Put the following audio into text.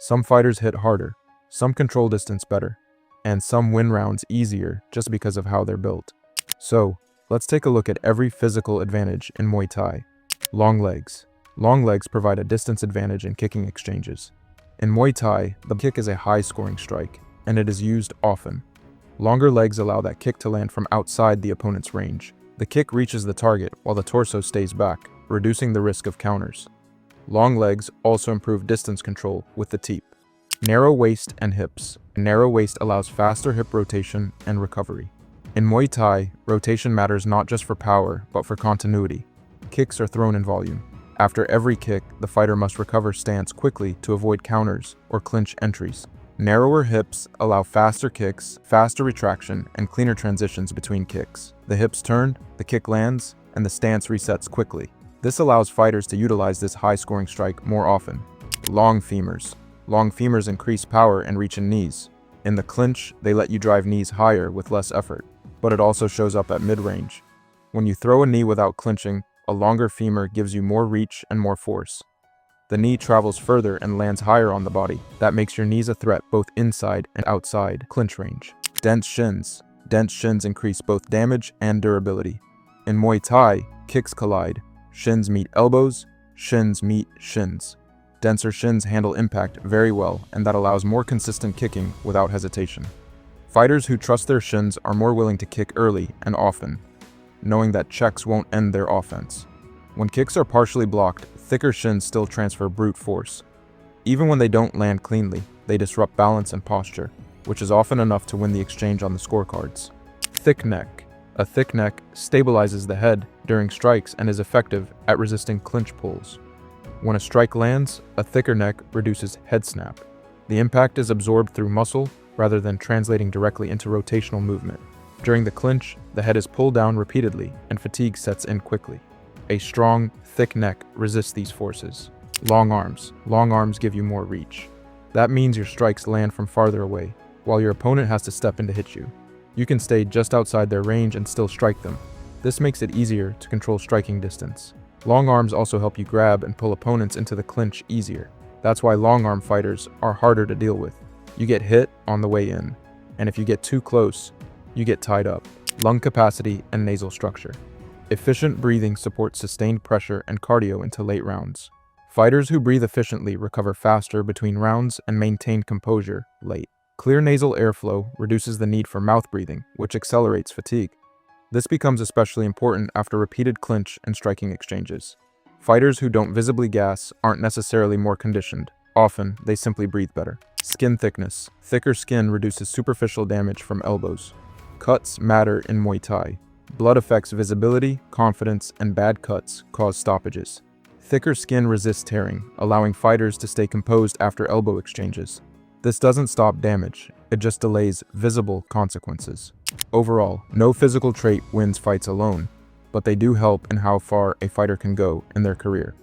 Some fighters hit harder, some control distance better, and some win rounds easier just because of how they're built. So, let's take a look at every physical advantage in Muay Thai. Long legs. Long legs provide a distance advantage in kicking exchanges. In Muay Thai, the kick is a high-scoring strike, and it is used often. Longer legs allow that kick to land from outside the opponent's range. The kick reaches the target while the torso stays back, reducing the risk of counters. Long legs also improve distance control with the teep. Narrow waist and hips. A narrow waist allows faster hip rotation and recovery. In Muay Thai, rotation matters not just for power, but for continuity. Kicks are thrown in volume. After every kick, the fighter must recover stance quickly to avoid counters or clinch entries. Narrower hips allow faster kicks, faster retraction, and cleaner transitions between kicks. The hips turn, the kick lands, and the stance resets quickly. This allows fighters to utilize this high-scoring strike more often. Long femurs. Long femurs increase power and reach in knees. In the clinch, they let you drive knees higher with less effort, but it also shows up at mid-range. When you throw a knee without clinching, a longer femur gives you more reach and more force. The knee travels further and lands higher on the body. That makes your knees a threat both inside and outside clinch range. Dense shins. Dense shins increase both damage and durability. In Muay Thai, kicks collide. Shins meet elbows, shins meet shins. Denser shins handle impact very well, and that allows more consistent kicking without hesitation. Fighters who trust their shins are more willing to kick early and often, knowing that checks won't end their offense. When kicks are partially blocked, thicker shins still transfer brute force. Even when they don't land cleanly, they disrupt balance and posture, which is often enough to win the exchange on the scorecards. Thick neck. A thick neck stabilizes the head during strikes and is effective at resisting clinch pulls. When a strike lands, a thicker neck reduces head snap. The impact is absorbed through muscle rather than translating directly into rotational movement. During the clinch, the head is pulled down repeatedly and fatigue sets in quickly. A strong, thick neck resists these forces. Long arms. Long arms give you more reach. That means your strikes land from farther away, while your opponent has to step in to hit you. You can stay just outside their range and still strike them. This makes it easier to control striking distance. Long arms also help you grab and pull opponents into the clinch easier. That's why long arm fighters are harder to deal with. You get hit on the way in, and if you get too close, you get tied up. Lung capacity and nasal structure. Efficient breathing supports sustained pressure and cardio into late rounds. Fighters who breathe efficiently recover faster between rounds and maintain composure late. Clear nasal airflow reduces the need for mouth breathing, which accelerates fatigue. This becomes especially important after repeated clinch and striking exchanges. Fighters who don't visibly gas aren't necessarily more conditioned. Often, they simply breathe better. Skin thickness. Thicker skin reduces superficial damage from elbows. Cuts matter in Muay Thai. Blood affects visibility, confidence, and bad cuts cause stoppages. Thicker skin resists tearing, allowing fighters to stay composed after elbow exchanges. This doesn't stop damage, it just delays visible consequences. Overall, no physical trait wins fights alone, but they do help in how far a fighter can go in their career.